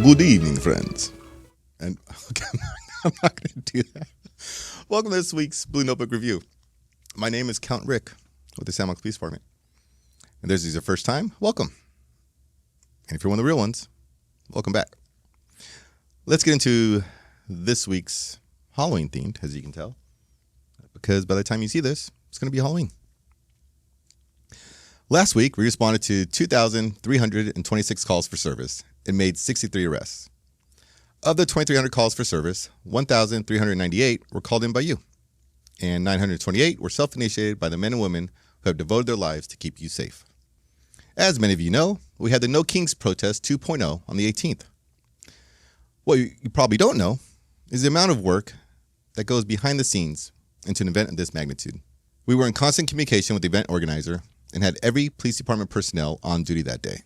Good evening, friends. And okay, I'm not going to do that. Welcome to this week's Blue Notebook Review. My name is Count Rick with the San Marcos Police Department. And this is your first time, welcome. And if you're one of the real ones, welcome back. Let's get into this week's Halloween themed, as you can tell. Because by the time you see this, it's going to be Halloween. Last week, we responded to 2,326 calls for service and made 63 arrests. Of the 2,300 calls for service, 1,398 were called in by you, and 928 were self-initiated by the men and women who have devoted their lives to keep you safe. As many of you know, we had the No Kings Protest 2.0 on the 18th. What you probably don't know is the amount of work that goes behind the scenes into an event of this magnitude. We were in constant communication with the event organizer and had every police department personnel on duty that day.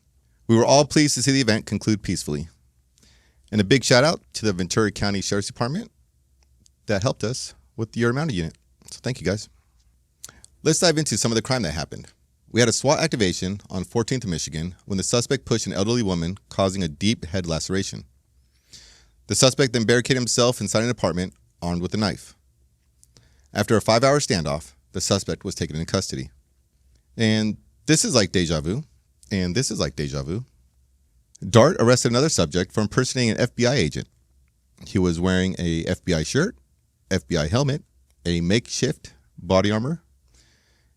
We were all pleased to see the event conclude peacefully. And a big shout out to the Ventura County Sheriff's Department that helped us with your Mounted unit. So thank you guys. Let's dive into some of the crime that happened. We had a SWAT activation on 14th of Michigan when the suspect pushed an elderly woman, causing a deep head laceration. The suspect then barricaded himself inside an apartment armed with a knife. After a 5-hour standoff, the suspect was taken into custody. And this is like deja vu. And this is like deja vu. DART arrested another subject for impersonating an FBI agent. He was wearing a FBI shirt, FBI helmet, a makeshift body armor,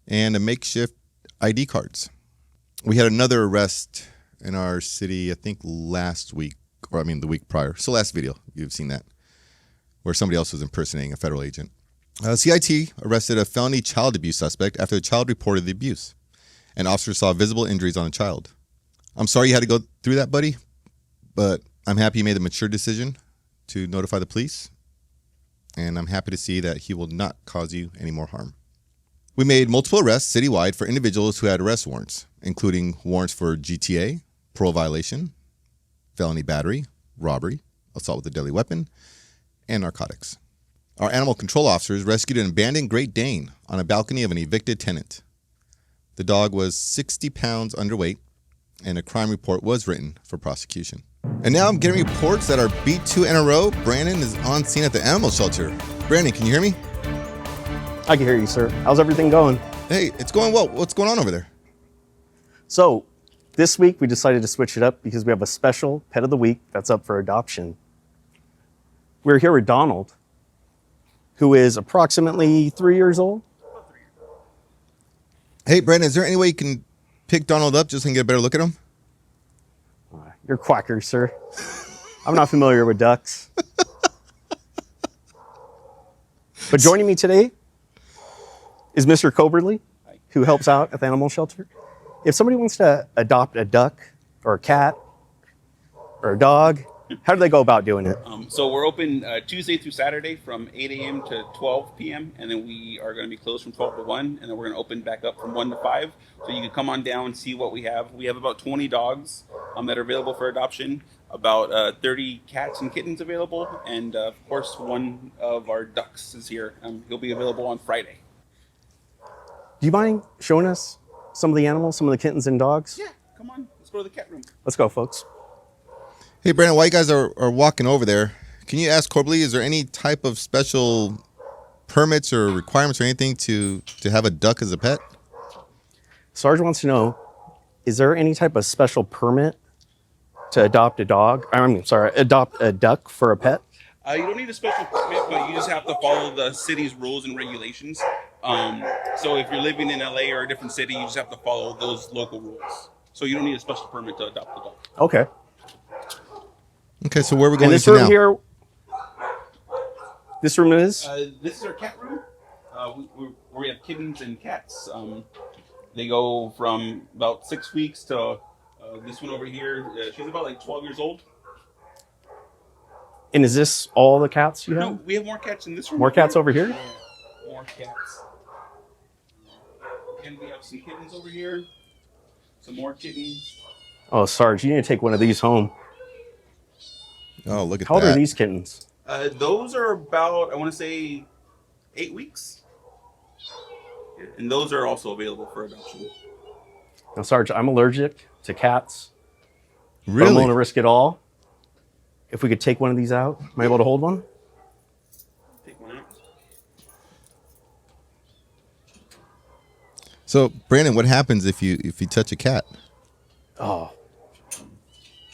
and a makeshift ID cards. We had another arrest in our city, I think last week, the week prior. So last video, you've seen that, where somebody else was impersonating a federal agent. CIT arrested a felony child abuse suspect after the child reported the abuse. And officers saw visible injuries on the child. I'm sorry you had to go through that, buddy, but I'm happy you made the mature decision to notify the police. And I'm happy to see that he will not cause you any more harm. We made multiple arrests citywide for individuals who had arrest warrants, including warrants for GTA, parole violation, felony battery, robbery, assault with a deadly weapon, and narcotics. Our animal control officers rescued an abandoned Great Dane on a balcony of an evicted tenant. The dog was 60 pounds underweight, and a crime report was written for prosecution. And now I'm getting reports that our beat 2 in a row, Brandon, is on scene at the animal shelter. Brandon, can you hear me? I can hear you, sir. How's everything going? Hey, it's going well. What's going on over there? So, this week we decided to switch it up because we have a special pet of the week that's up for adoption. We're here with Donald, who is approximately 3 years old. Hey, Brandon, is there any way you can pick Donald up just so I can get a better look at him? You're quacker, sir. I'm not familiar with ducks. But joining me today is Mr. Coberly, who helps out at the animal shelter. If somebody wants to adopt a duck or a cat or a dog, how do they go about doing it? So we're open Tuesday through Saturday from 8 a.m. to 12 p.m. And then we are going to be closed from 12 to 1. And then we're going to open back up from 1 to 5. So you can come on down and see what we have. We have about 20 dogs that are available for adoption. About 30 cats and kittens available. And of course, one of our ducks is here. He'll be available on Friday. Do you mind showing us some of the animals, some of the kittens and dogs? Yeah, come on. Let's go to the cat room. Let's go, folks. Hey, Brandon, while you guys are walking over there, can you ask Corbly, is there any type of special permits or requirements or anything to have a duck as a pet? Sarge wants to know, is there any type of special permit to adopt a dog? Adopt a duck for a pet? You don't need a special permit, but you just have to follow the city's rules and regulations. So if you're living in LA or a different city, you just have to follow those local rules. So you don't need a special permit to adopt a dog. Okay. Okay, so where are we going this to room now? here, this room is? This is our cat room. We have kittens and cats. They go from about 6 weeks to this one over here. She's about like 12 years old. And is this all the cats you have? No, we have more cats in this room. More cats over here? More cats. And we have some kittens over here. Some more kittens. Oh, Sarge, you need to take one of these home. Oh, look at that. How old are these kittens? Those are about, I want to say, 8 weeks. And those are also available for adoption. Now, Sarge, I'm allergic to cats. But I'm Really? willing to risk it all if we could take one of these out. Am I able to hold one? Take one out. So, Brandon, what happens if you touch a cat? Oh,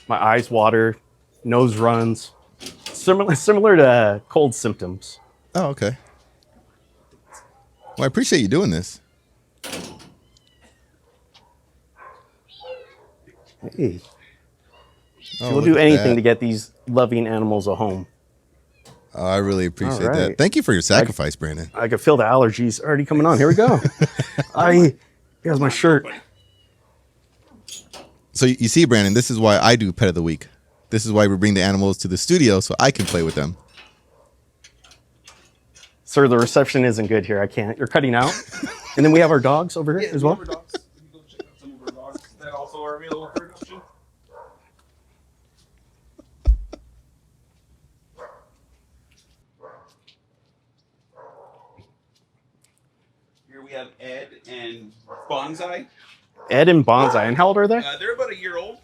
my eyes water, nose runs. Similar to cold symptoms. Oh, okay. Well, I appreciate you doing this. Hey, Oh, we'll do anything to get these loving animals a home. Oh, I really appreciate All right. that. Thank you for your sacrifice, Brandon. I could feel the allergies already coming on. Here we go. Here's my shirt. So you see, Brandon, this is why I do Pet of the Week. This is why we bring the animals to the studio so I can play with them. Sir, the reception isn't good here. I can't. You're cutting out. And then we have our dogs over here as well. We have our dogs. You can go check out some of our dogs that also are available for adoption. Here we have Ed and Bonsai. Ed and Bonsai. And how old are they? They're about a year old.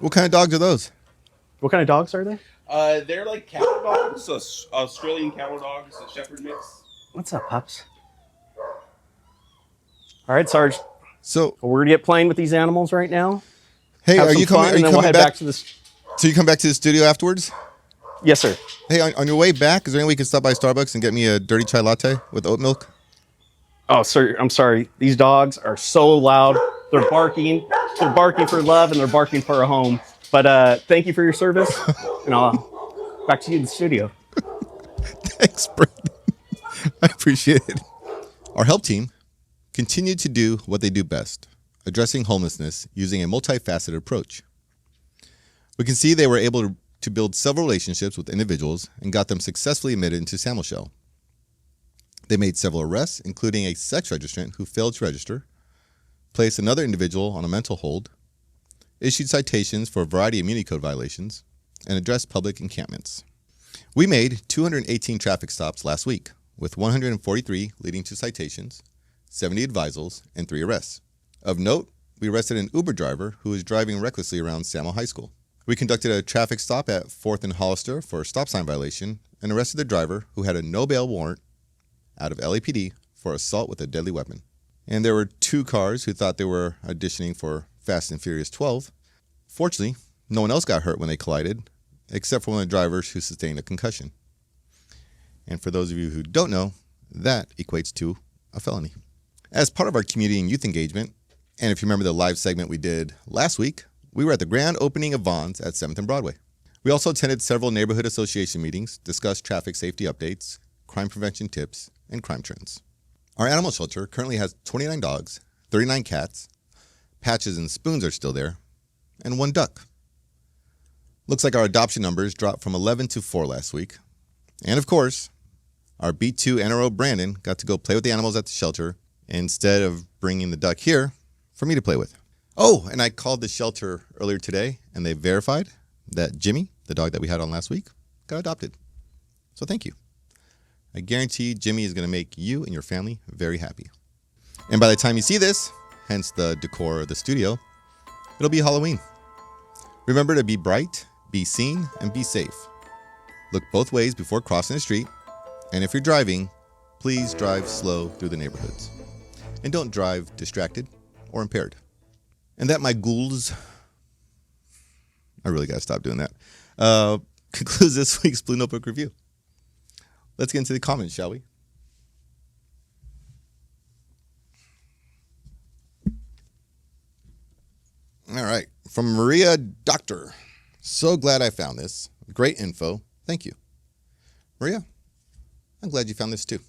What kind of dogs are those? What kind of dogs are they? They're like cattle dogs, so Australian cattle dogs, a shepherd mix. What's up, pups? All right, Sarge. So, We're gonna get playing with these animals right now. hey, Have are some you fun, coming? Are and you then we'll coming head back? back to this. So you come back to the studio afterwards? Yes, sir. Hey, on your way back, is there any way you can stop by Starbucks and get me a dirty chai latte with oat milk? Oh, sir, I'm sorry. These dogs are so loud. They're barking. They're barking for love, and they're barking for a home. But thank you for your service, and I'll back to you in the studio. Thanks, Brandon. I appreciate it. Our help team continued to do what they do best, addressing homelessness using a multifaceted approach. We can see they were able to build several relationships with individuals and got them successfully admitted into Sam Shell. They made several arrests, including a sex registrant who failed to register, placed another individual on a mental hold, issued citations for a variety of immunity code violations, and addressed public encampments. We made 218 traffic stops last week, with 143 leading to citations, 70 advisals, and 3 arrests. Of note, we arrested an Uber driver who was driving recklessly around Samo High School. We conducted a traffic stop at 4th and Hollister for a stop sign violation and arrested the driver who had a no bail warrant out of LAPD for assault with a deadly weapon. And there were 2 cars who thought they were auditioning for Fast and Furious 12. Fortunately, no one else got hurt when they collided, except for one of the drivers who sustained a concussion. And for those of you who don't know, that equates to a felony. As part of our community and youth engagement, and if you remember the live segment we did last week, we were at the grand opening of Vons at 7th and Broadway. We also attended several neighborhood association meetings, discussed traffic safety updates, crime prevention tips, and crime trends. Our animal shelter currently has 29 dogs, 39 cats, Patches and Spoons are still there, and 1 duck. Looks like our adoption numbers dropped from 11 to 4 last week. And of course, our B2 NRO Brandon got to go play with the animals at the shelter instead of bringing the duck here for me to play with. Oh, and I called the shelter earlier today, and they verified that Jimmy, the dog that we had on last week, got adopted. So thank you. I guarantee Jimmy is going to make you and your family very happy. And by the time you see this, hence the decor of the studio, it'll be Halloween. Remember to be bright, be seen, and be safe. Look both ways before crossing the street, and if you're driving, please drive slow through the neighborhoods. And don't drive distracted or impaired. And that, my ghouls, I really got to stop doing that, concludes this week's Blue Notebook Review. Let's get into the comments, shall we? All right. From Maria Doctor. So glad I found this. Great info. Thank you. Maria, I'm glad you found this too.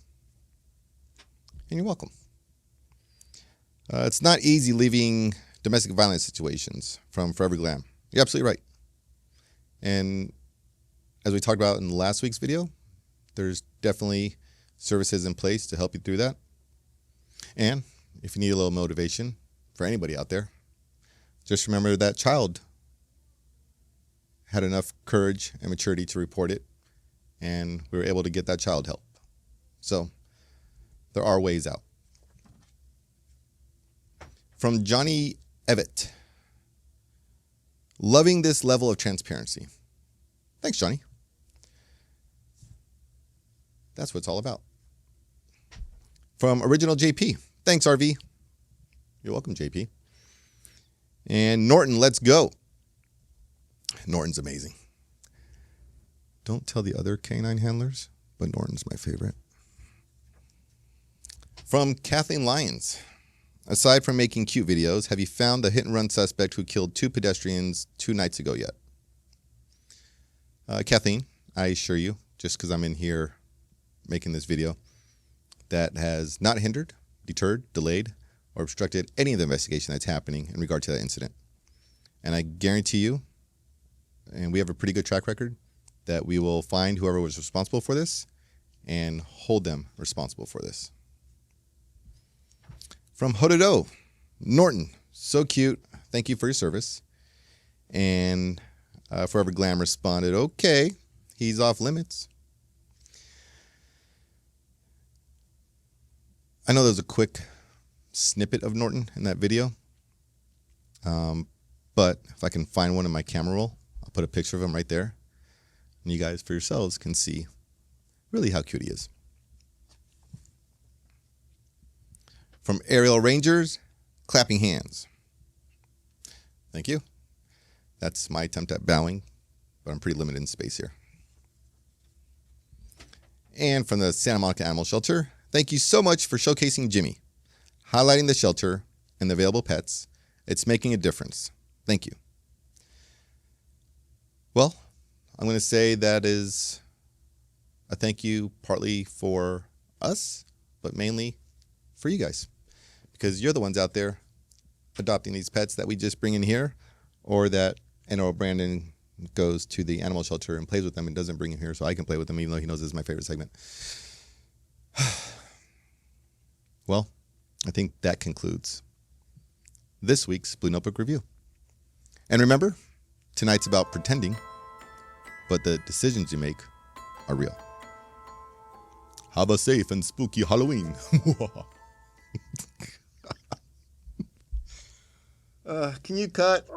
And you're welcome. It's not easy leaving domestic violence situations from Forever Glam. You're absolutely right. And as we talked about in last week's video, there's definitely services in place to help you through that. And if you need a little motivation for anybody out there, just remember that child had enough courage and maturity to report it, and we were able to get that child help. So there are ways out. From Johnny Evett. Loving this level of transparency. Thanks, Johnny. That's what it's all about. From Original JP. Thanks, RV. You're welcome, JP. And Norton, let's go. Norton's amazing. Don't tell the other canine handlers, but Norton's my favorite. From Kathleen Lyons. Aside from making cute videos, have you found the hit-and-run suspect who killed 2 pedestrians 2 nights ago yet? Kathleen, I assure you, just because I'm in here making this video, that has not hindered, deterred, delayed, or obstructed any of the investigation that's happening in regard to that incident. And I guarantee you, and we have a pretty good track record, that we will find whoever was responsible for this and hold them responsible for this. From Hododo, Norton, so cute. Thank you for your service. And Forever Glam responded, okay, he's off limits. I know there was a quick snippet of Norton in that video. But if I can find one in my camera roll, I'll put a picture of him right there. And you guys for yourselves can see really how cute he is. From Aerial Rangers, clapping hands. Thank you. That's my attempt at bowing, but I'm pretty limited in space here. And from the Santa Monica Animal Shelter, thank you so much for showcasing Jimmy, highlighting the shelter and the available pets. It's making a difference. Thank you. Well, I'm going to say that is a thank you partly for us, but mainly for you guys, because you're the ones out there adopting these pets that we just bring in here, or that, Brandon goes to the animal shelter and plays with them and doesn't bring him here so I can play with them, even though he knows this is my favorite segment. Well, I think that concludes this week's Blue Notebook Review. And remember, tonight's about pretending, but the decisions you make are real. Have a safe and spooky Halloween. Can you cut?